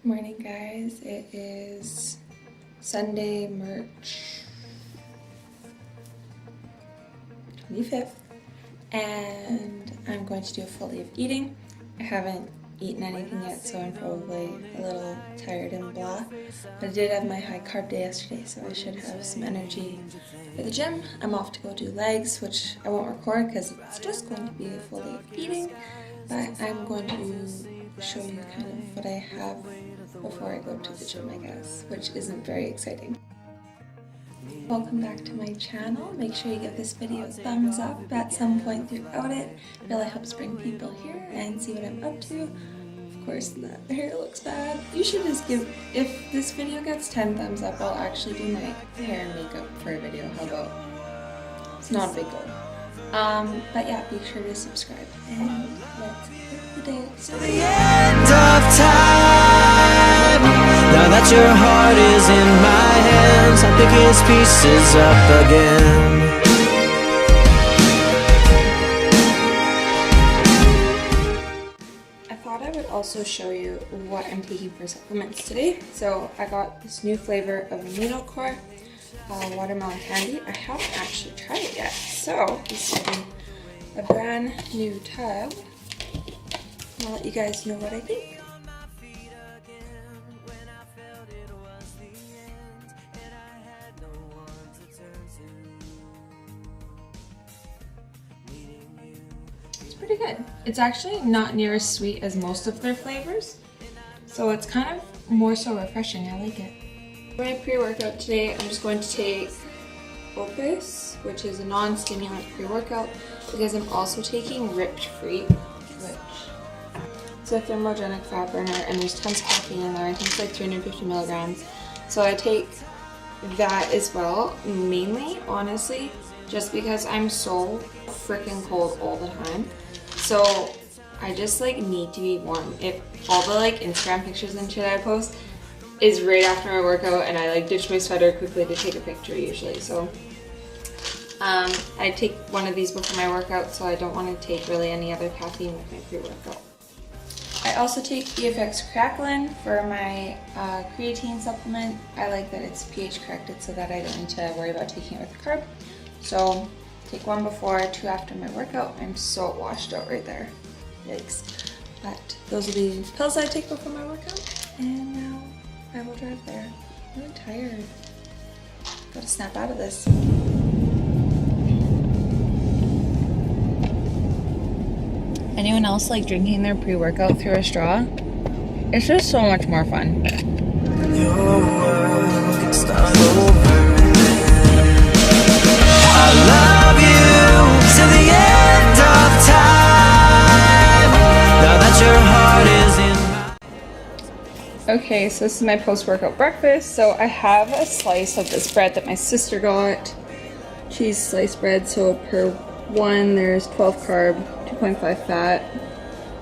Morning, guys. It is Sunday, March 25th, and I'm going to do a full day of eating. I haven't eaten anything yet, so I'm probably a little tired and blah, but I did have my high carb day yesterday, so I should have some energy for the gym. I'm off to go do legs, which I won't record because it's just going to be a full day of eating, but I'm going to show you kind of what I have before I go to the gym, I guess, which isn't very exciting. Welcome back to my channel. Make sure you give this video a thumbs up at some point throughout it. It really helps bring people here and see what I'm up to. Of course, the hair looks bad. You should just give, if this video gets 10 thumbs up, I'll actually do my hair and makeup for a video. How about? It's not a big goal. But yeah, be sure to subscribe and let's get the day started. The end of time. Now that your heart is in my hands, I'll pick its pieces up again. I thought I would also show you what I'm taking for supplements today. So I got this new flavor of amino core, watermelon candy. I haven't actually tried it yet, so this is a brand new tub. I'll let you guys know what I think. It's pretty good. It's actually not near as sweet as most of their flavors, so it's kind of more so refreshing. I like it. For my pre-workout today, I'm just going to take Opus, which is a non-stimulant pre-workout, because I'm also taking Ripped Free, which is a thermogenic fat burner, and there's tons of caffeine in there. I think it's like 350 milligrams. So I take that as well, mainly, honestly, just because I'm so freaking cold all the time. So I just like need to be warm. If all the like Instagram pictures and shit I post is right after my workout, and I like ditch my sweater quickly to take a picture usually. So I take one of these before my workout, so I don't want to take really any other caffeine with my pre-workout. I also take EFX Cracklin for my creatine supplement. I like that it's pH corrected so that I don't need to worry about taking it with a carb. So take one before, two after my workout. I'm so washed out right there. Yikes. But those will be pills I take before my workout, and now I will drive there. I'm really tired. Gotta snap out of this. Anyone else like drinking their pre-workout through a straw? It's just so much more fun. Your world can start over. I love you to the end of time. Now that your heart is in my... Okay, so this is my post-workout breakfast. So I have a slice of this bread that my sister got. Cheese slice bread, so per one there's 12 carb, 2.5 fat,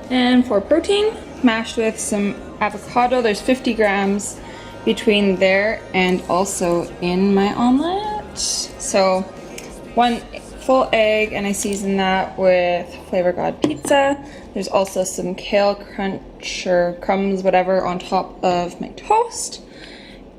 and 4 protein, mashed with some avocado. There's 50 grams between there and also in my omelet. So 1 full egg, and I season that with Flavor God pizza. There's also some kale crunch or crumbs, whatever, on top of my toast.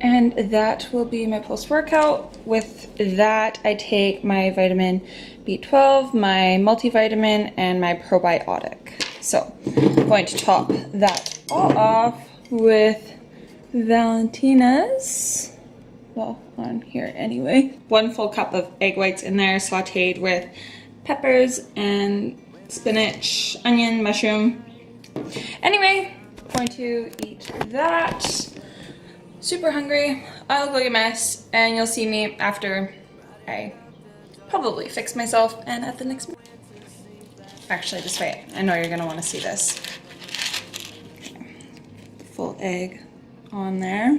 And that will be my post-workout. With that, I take my vitamin B12, my multivitamin, and my probiotic. So I'm going to top that all off with Valentina's, well, on here anyway. 1 full cup of egg whites in there, sauteed with peppers and spinach, onion, mushroom. Anyway, I'm going to eat that. Super hungry. I'll go get a mess, and you'll see me after I probably fix myself and at the next meal. Actually, just wait. I know you're gonna want to see this. Okay. Full egg on there.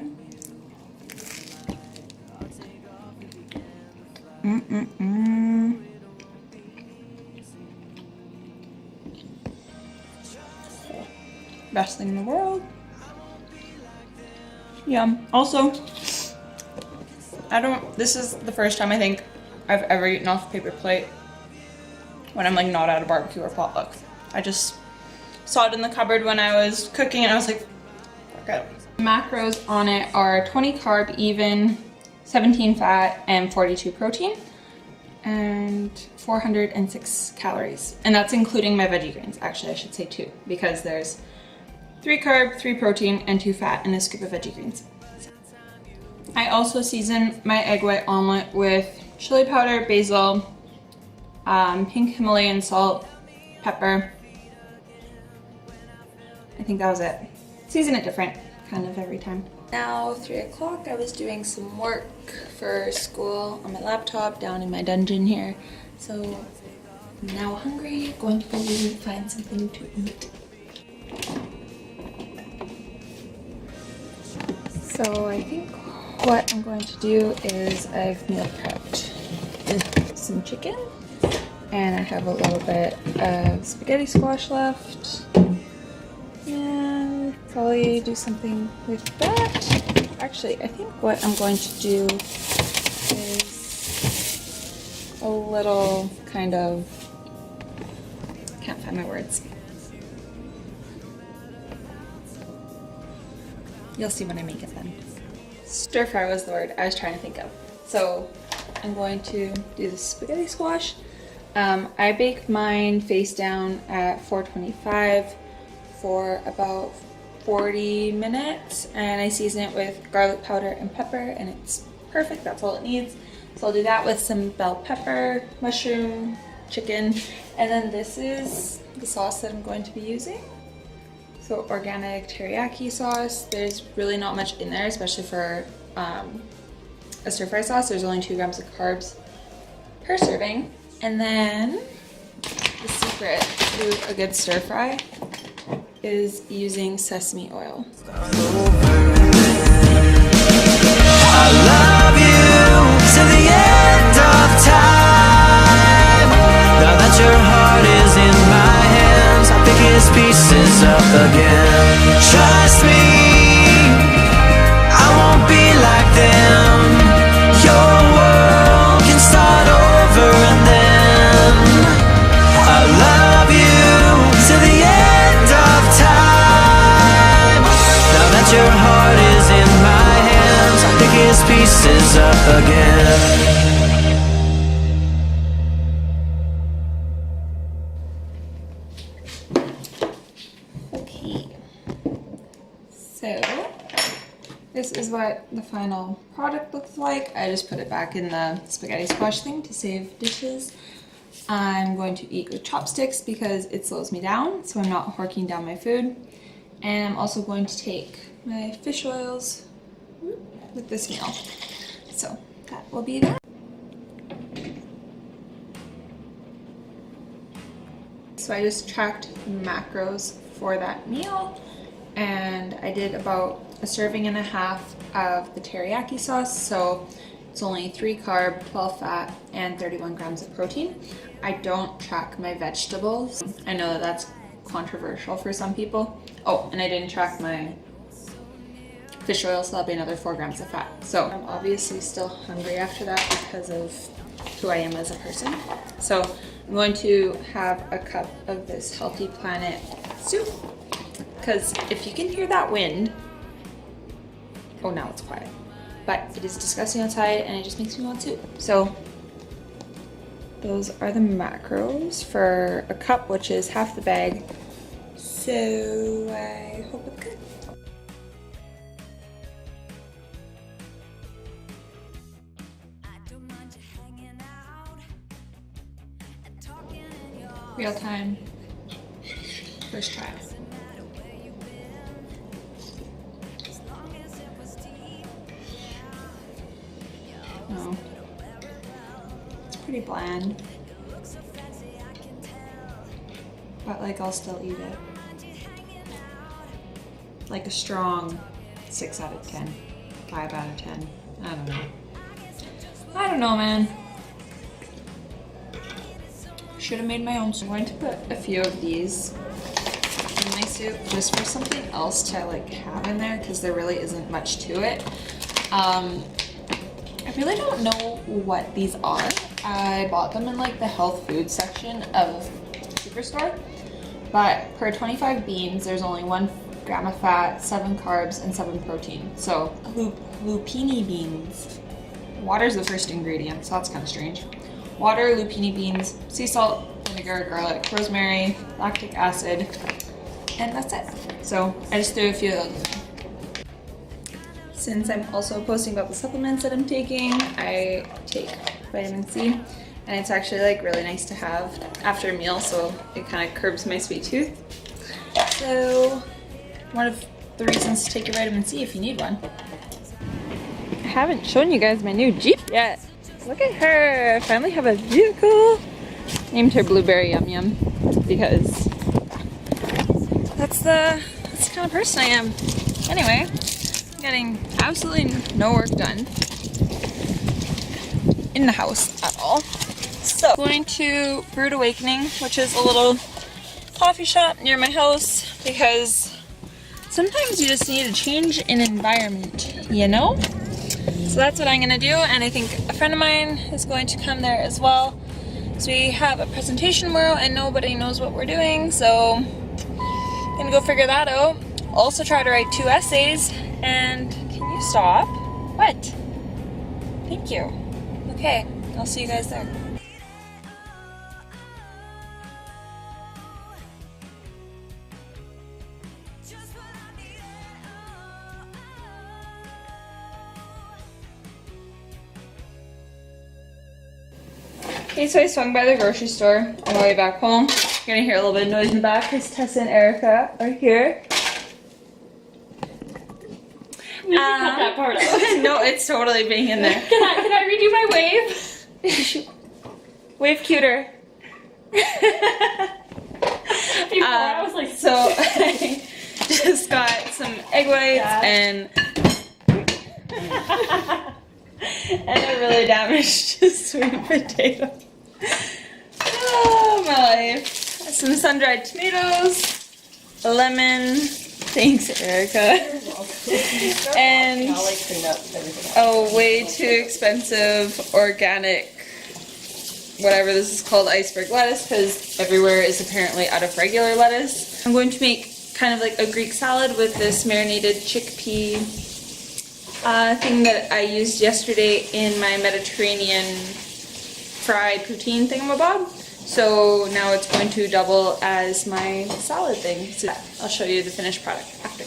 Best thing in the world. Yeah, also, this is the first time I think I've ever eaten off a paper plate when I'm like not at a barbecue or potluck. I just saw it in the cupboard when I was cooking and I was like, fuck it. Macros on it are 20 carb even, 17 fat, and 42 protein, and 406 calories. And that's including my veggie greens. Actually, I should say 2, because there's 3 carb, 3 protein, and 2 fat in a scoop of veggie greens. I also season my egg white omelet with chili powder, basil, pink Himalayan salt, pepper. I think that was it. Season it different, kind of every time. Now 3 o'clock, I was doing some work for school on my laptop down in my dungeon here. So I'm now hungry, going to go find something to eat. So I think what I'm going to do is I've meal prepped some chicken, and I have a little bit of spaghetti squash left, and probably do something with that. Actually, I think what I'm going to do is a little kind of, can't find my words. You'll see when I make it then. Stir fry was the word I was trying to think of. So I'm going to do the spaghetti squash. I bake mine face down at 425 for about 40 minutes, and I season it with garlic powder and pepper, and it's perfect. That's all it needs. So I'll do that with some bell pepper, mushroom, chicken, and then this is the sauce that I'm going to be using. So organic teriyaki sauce. There's really not much in there, especially for a stir fry sauce. There's only 2 grams of carbs per serving. And then the secret to a good stir fry is using sesame oil. I love you to the end of time. Now that your heart is in my hands, I'll pick his pieces up again. Trust me, I won't be like them. Your world can start over and then I love you to the end of time. Now that your heart is in my hands, I'll pick his pieces up again. Okay, so this is what the final product looks like. I just put it back in the spaghetti squash thing to save dishes. I'm going to eat with chopsticks because it slows me down, so I'm not horking down my food. And I'm also going to take my fish oils with this meal. So that will be that. So I just tracked macros for that meal, and I did about a serving and a half of the teriyaki sauce. So it's only 3 carb, 12 fat, and 31 grams of protein. I don't track my vegetables. I know that that's controversial for some people. Oh, and I didn't track my fish oil, so that'll be another 4 grams of fat. So I'm obviously still hungry after that because of who I am as a person. So I'm going to have a cup of this Healthy Planet soup, because if you can hear that wind, oh, now it's quiet, but it is disgusting outside and it just makes me want soup. So those are the macros for a cup, which is half the bag. So I hope it's good. Real time. First try. No. It's pretty bland. But like I'll still eat it. Like a strong 6 out of 10. 5 out of 10. I don't know. I don't know, man. Should have made my own. So I'm going to put a few of these in my soup just for something else to like have in there, because there really isn't much to it. I really don't know what these are. I bought them in like the health food section of Superstore, but per 25 beans there's only 1 gram of fat, 7 carbs, and 7 protein. So lupini beans. Water is the first ingredient, so that's kind of strange. Water, lupini beans, sea salt, vinegar, garlic, rosemary, lactic acid, and that's it. So I just threw a few of those in. Since I'm also posting about the supplements that I'm taking, I take vitamin C, and it's actually like really nice to have after a meal, so it kind of curbs my sweet tooth. So one of the reasons to take your vitamin C if you need one. I haven't shown you guys my new Jeep yet. Look at her! I finally have a vehicle. Named her Blueberry Yum Yum because that's the kind of person I am. Anyway, I'm getting absolutely no work done in the house at all. So, going to Brewed Awakening, which is a little coffee shop near my house, because sometimes you just need a change in environment, you know? So that's what I'm gonna do, and I think a friend of mine is going to come there as well. So we have a presentation tomorrow and nobody knows what we're doing, so I'm gonna go figure that out. Also try to write 2 essays, and can you stop? What? Thank you. Okay, I'll see you guys there. Okay, so I swung by the grocery store on my way back home. You're gonna hear a little bit of noise in the back because Tessa and Erica are here. We can cut that part out. No, it's totally being in there. Can I read you my wave? Wave cuter. Before I was like, So I just got some egg whites and a really damaged sweet potato. Oh, my life. Some sun-dried tomatoes, a lemon. Thanks, Erica. And a way too expensive organic, whatever this is called, iceberg lettuce, because everywhere is apparently out of regular lettuce. I'm going to make kind of like a Greek salad with this marinated chickpea thing that I used yesterday in my Mediterranean fried poutine thingamabob. So now it's going to double as my salad thing. So I'll show you the finished product after.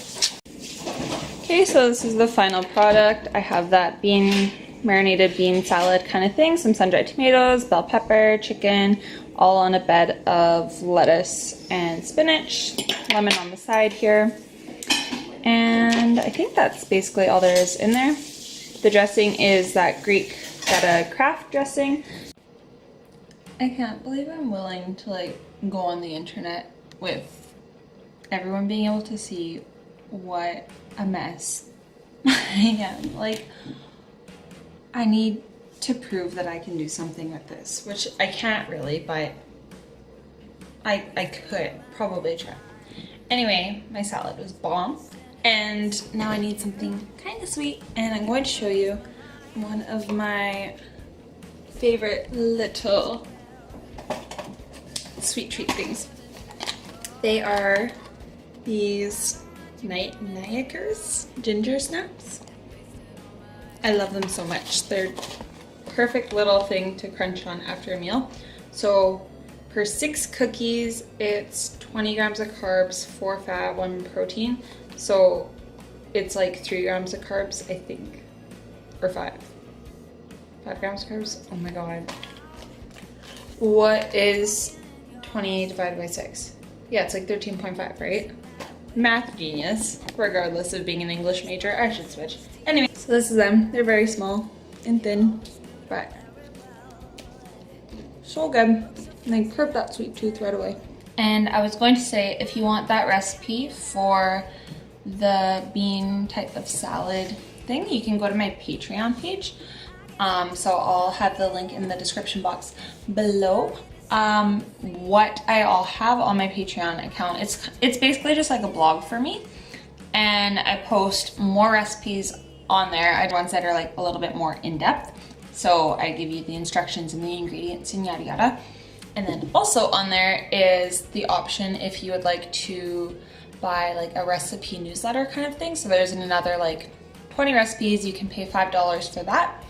Okay, so this is the final product. I have that marinated bean salad kind of thing, some sun-dried tomatoes, bell pepper, chicken, all on a bed of lettuce and spinach, lemon on the side here. And I think that's basically all there is in there. The dressing is that Greek feta craft dressing. I can't believe I'm willing to like go on the internet with everyone being able to see what a mess I am. Like, I need to prove that I can do something with this, which I can't really, but I could probably try. Anyway, my salad was bomb. And now I need something kind of sweet, and I'm going to show you one of my favorite little sweet treat things. They are these Nyakers ginger snaps. I love them so much. They're perfect little thing to crunch on after a meal. So per 6 cookies, it's 20 grams of carbs, 4 fat, 1 protein. So it's like 3 grams of carbs, I think, or 5 grams of carbs. Oh my god. What is 20 divided by 6? Yeah, it's like 13.5, right? Math genius, regardless of being an English major. I should switch. Anyway, so this is them. They're very small and thin, but so good. And they curb that sweet tooth right away. And I was going to say, if you want that recipe for the bean type of salad thing, you can go to my Patreon page. So I'll have the link in the description box below. What I'll have on my Patreon account, it's basically just like a blog for me, and I post more recipes on there. I ones that are like a little bit more in depth. So I give you the instructions and the ingredients and yada yada. And then also on there is the option if you would like to buy like a recipe newsletter kind of thing. So there's another like 20 recipes. You can pay $5 for that.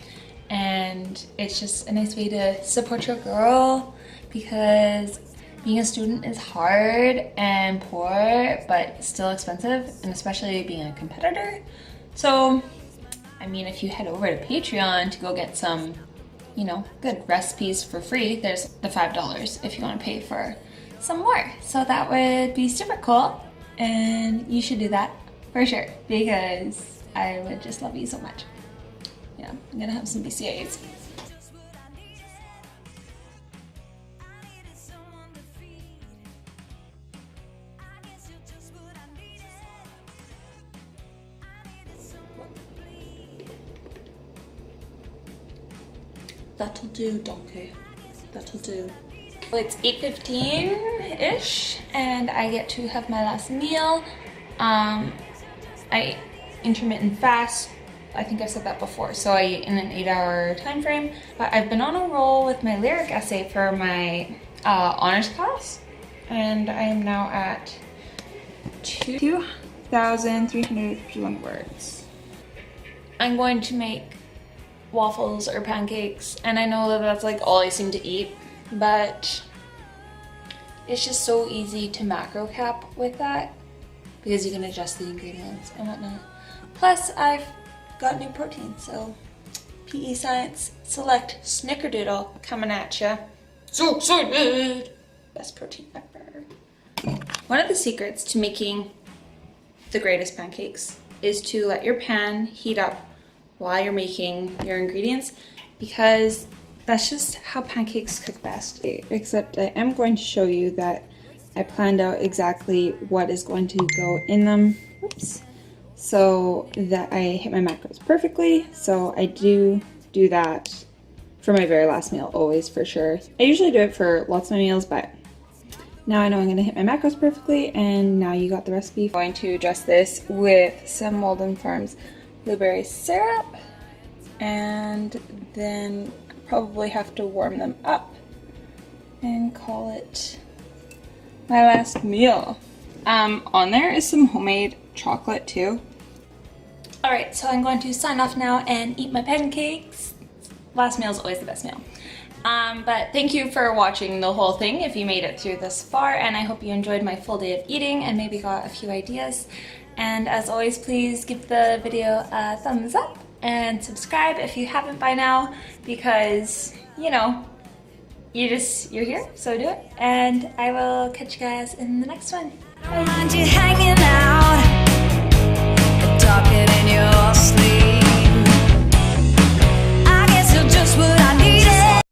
And it's just a nice way to support your girl, because being a student is hard and poor, but still expensive, and especially being a competitor. So, I mean, if you head over to Patreon to go get some, you know, good recipes for free, there's the $5 if you want to pay for some more. So that would be super cool, and you should do that for sure, because I would just love you so much. Yeah, I'm gonna have some BCAAs. That'll do, donkey. That'll do. Well, it's 8:15-ish, and I get to have my last meal. I intermittent fast. I think I've said that before. So I eat in an 8-hour time frame. But I've been on a roll with my lyric essay for my honors class, and I am now at 2,351 words. I'm going to make waffles or pancakes, and I know that that's like all I seem to eat, but it's just so easy to macro cap with that because you can adjust the ingredients and whatnot. Plus, I've got new protein, so PE Science Select Snickerdoodle coming at ya. So excited! Best protein ever. One of the secrets to making the greatest pancakes is to let your pan heat up while you're making your ingredients, because that's just how pancakes cook best. Except I am going to show you that I planned out exactly what is going to go in them. Oops. So that I hit my macros perfectly. So I do that for my very last meal, always, for sure. I usually do it for lots of my meals, but now I know I'm gonna hit my macros perfectly, and now you got the recipe. I'm going to dress this with some Walden Farms blueberry syrup, and then probably have to warm them up and call it my last meal. On there is some homemade chocolate too. Alright, so I'm going to sign off now and eat my pancakes. Last meal is always the best meal. But thank you for watching the whole thing if you made it through this far, and I hope you enjoyed my full day of eating and maybe got a few ideas. And as always, please give the video a thumbs up and subscribe if you haven't by now, because, you know, you're here, so do it. And I will catch you guys in the next one. Don't mind you hanging out.